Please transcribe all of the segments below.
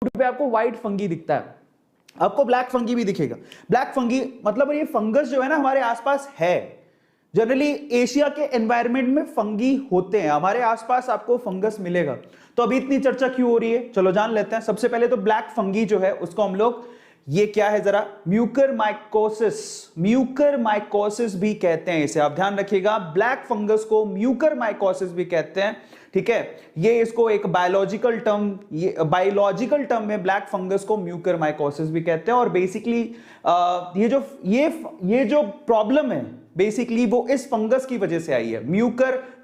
पे आपको white fungi दिखता है, आपको ब्लैक फंगी भी दिखेगा। ब्लैक फंगी मतलब ये फंगस जो है ना हमारे आसपास है। जनरली एशिया के एनवायरनमेंट में फंगी होते हैं, हमारे आसपास आपको फंगस मिलेगा। तो अभी इतनी चर्चा क्यों हो रही है, चलो जान लेते हैं। सबसे पहले तो ब्लैक फंगी जो है उसको हम लोग, ये क्या है जरा, म्यूकरमाइकोसिस, म्यूकरमाइकोसिस भी कहते हैं इसे, आप ध्यान रखिएगा। ब्लैक फंगस को म्यूकरमाइकोसिस भी कहते हैं, ठीक है। ये इसको एक बायोलॉजिकल टर्म, ये बायोलॉजिकल टर्म में ब्लैक फंगस को म्यूकरमाइकोसिस भी कहते हैं। और बेसिकली ये जो प्रॉब्लम है बेसिकली वो इस फंगस की वजह से आई है, म्यूकरमाइसीटिस,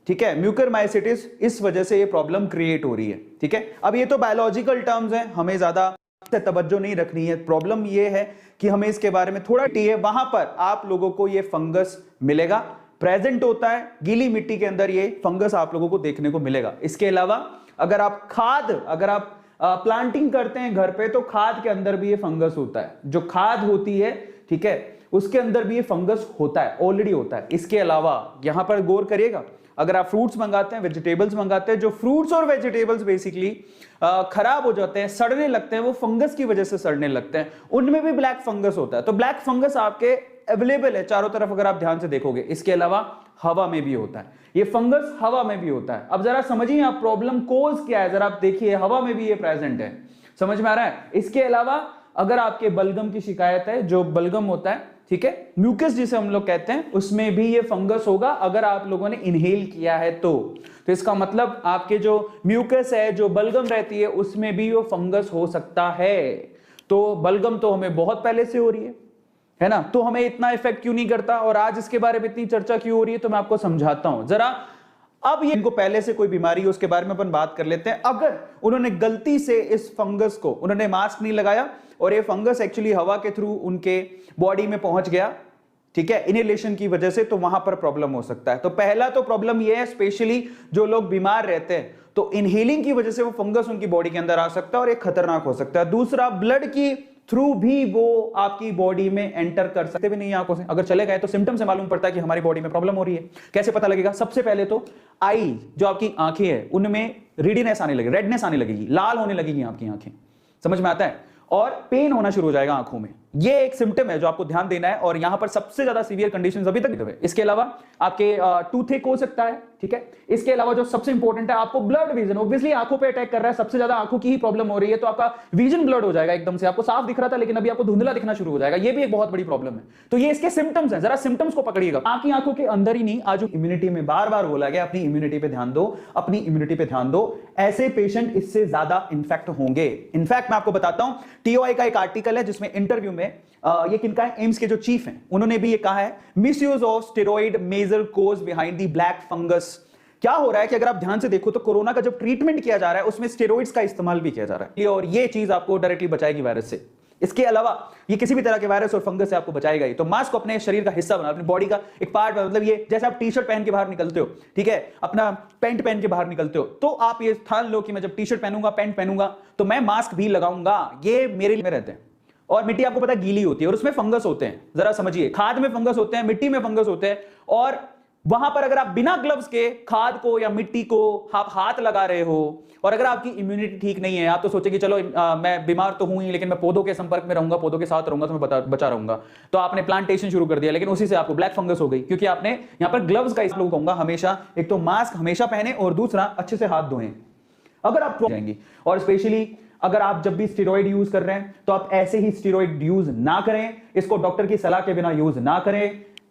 ठीक है। म्यूकरमाइसीटिस, इस वजह से ये प्रॉब्लम क्रिएट हो रही है, ठीक है। अब ये तो बायोलॉजिकल टर्म्स हैं, हमें ज्यादा तवज्जो नहीं रखनी है। प्रॉब्लम ये है कि हमें इसके बारे में थोड़ा है, वहां पर आप लोगों को ये फंगस मिलेगा, प्रेजेंट होता है गीली मिट्टी के अंदर, ये फंगस आप लोगों को देखने को मिलेगा। इसके अलावा अगर आप प्लांटिंग करते हैं घर पे, तो खाद के अंदर भी ये फंगस होता है, जो खाद होती है, ठीक है, उसके अंदर भी ये फंगस होता है, ऑलरेडी होता है। इसके अलावा यहां पर गौर करिएगा, अगर आप फ्रूट्स मंगाते हैं, वेजिटेबल्स मंगाते हैं, जो फ्रूट्स और वेजिटेबल्स बेसिकली खराब हो जाते हैं, सड़ने लगते हैं, वो फंगस की वजह से सड़ने लगते हैं, उनमें भी ब्लैक फंगस होता है। तो ब्लैक फंगस आपके अवेलेबल है चारों तरफ, अगर आप ध्यान से देखोगे। इसके अलावा हवा में भी होता है, ये फंगस हवा में भी होता है। अब जरा समझिए आप प्रॉब्लम कोज क्या है, जरा आप देखिए, हवा में भी ये प्रेजेंट है, समझ में आ रहा है। इसके अलावा अगर आपके बलगम की शिकायत है, जो बलगम होता है, ठीक है, म्यूकस जिसे हम लोग कहते हैं, उसमें भी ये फंगस होगा अगर आप लोगों ने इनहेल किया है तो इसका मतलब आपके जो म्यूकस है, जो बलगम रहती है, उसमें भी वो फंगस हो सकता है। तो बलगम तो हमें बहुत पहले से हो रही है ना, तो हमें इतना इफेक्ट क्यों नहीं करता, और आज इसके बारे में इतनी चर्चा क्यों हो रही है, तो मैं आपको समझाता हूं जरा। अब ये इनको पहले से कोई बीमारी है उसके बारे में अपन बात कर लेते हैं। अगर उन्होंने गलती से इस फंगस को, उन्होंने मास्क नहीं लगाया और ये फंगस एक्चुअली हवा के थ्रू उनके बॉडी में पहुंच गया, ठीक है, इनहेलेशन की वजह से, तो वहां पर प्रॉब्लम हो सकता है। तो पहला तो प्रॉब्लम ये है, स्पेशली जो लोग बीमार रहते हैं, तो इनहेलिंग की वजह से वो फंगस उनकी बॉडी के अंदर आ सकता है और एक खतरनाक हो सकता है। दूसरा, ब्लड की थ्रू भी वो आपकी बॉडी में एंटर कर सकते भी नहीं है आंखों से। अगर चले गए तो सिम्टम से मालूम पड़ता है कि हमारी बॉडी में प्रॉब्लम हो रही है। कैसे पता लगेगा? सबसे पहले तो आई, जो आपकी आंखें हैं, उनमें रेडिनेस आने लगेगी, रेडनेस आने लगेगी, लाल होने लगेगी आपकी आंखें, समझ में आता है, और पेन होना शुरू हो जाएगा आंखों में। ये एक सिम्टम है जो आपको ध्यान देना है, और यहां पर सबसे ज्यादा सीवियर कंडीशंस अभी तक है। इसके अलावा आपके टूथेक हो सकता है, ठीक है। इसके अलावा जो सबसे इंपॉर्टेंट है, आपको ब्लड विजन, ऑब्वियसली आंखों पे अटैक कर रहा है, सबसे ज्यादा आंखों की ही प्रॉब्लम हो रही है, तो आपका विजन ब्लड हो जाएगा एकदम से। आपको साफ दिख रहा था लेकिन अभी आपको धुंधला दिखना शुरू हो जाएगा, ये भी एक बहुत बड़ी प्रॉब्लम है। तो ये इसके सिम्टम्स हैं, जरा सिम्टम्स को पकड़िएगा। आपकी आंखों के अंदर ही नहीं, आज इम्यूनिटी में बार बार बोला गया, अपनी इम्यूनिटी पे ध्यान दो, अपनी इम्यूनिटी पे ध्यान दो। ऐसे पेशेंट इससे ज्यादा इन्फेक्ट होंगे। इनफैक्ट मैं आपको बताता हूं, टीओआई का एक आर्टिकल है जिसमें इंटरव्यू में ये किनका है, एम्स के जो चीफ हैं, उन्होंने भी ये कहा है, misuse of steroid major cause behind the black fungus. क्या हो रहा है कि अगर आप ध्यान से देखो तो कोरोना का जब ट्रीटमेंट किया जा रहा है उसमें स्टेरॉइड्स का इस्तेमाल भी किया जा रहा है, और ये चीज आपको डायरेक्टली बचाएगी वायरस से। इसके अलावा ये किसी भी तरह के वायरस और फंगस से आपको बचाएगा ही। तो मास्क को अपने शरीर का हिस्सा बना, अपनी बॉडी का एक पार्ट, मतलब ये जैसे आप टी शर्ट पहन के बाहर निकलते हो, ठीक है, अपना पैंट पहन के बाहर निकलते हो, तो आप ये ठान लो कि मैं जब टी शर्ट पहनूंगा, पैंट पहनूंगा, तो मैं मास्क भी लगाऊंगा। ये मेरे लिए रहते हैं। और मिट्टी आपको पता है गीली होती है और उसमें फंगस होते हैं, जरा समझिए, खाद में फंगस होते हैं, मिट्टी में फंगस होते हैं, और वहां पर अगर आप बिना ग्लव्स के खाद को या मिट्टी को आप हाथ लगा रहे हो, और अगर आपकी इम्यूनिटी ठीक नहीं है, आप तो सोचे कि चलो मैं बीमार तो हूं ही, लेकिन मैं पौधों के संपर्क में रहूंगा, पौधों के साथ रहूंगा, तो मैं बचा रहूंगा, तो आपने प्लांटेशन शुरू कर दिया, लेकिन उसी से आपको ब्लैक फंगस हो गई, क्योंकि आपने यहां पर ग्लव्स का, इस लोगों कहूंगा हमेशा, एक तो मास्क हमेशा पहने, और दूसरा अच्छे से हाथ धोएं अगर आप जाएंगी। और स्पेशली अगर आप जब भी स्टेरॉइड यूज कर रहे हैं तो आप ऐसे ही स्टेरॉइड यूज ना करें, इसको डॉक्टर की सलाह के बिना यूज ना करें।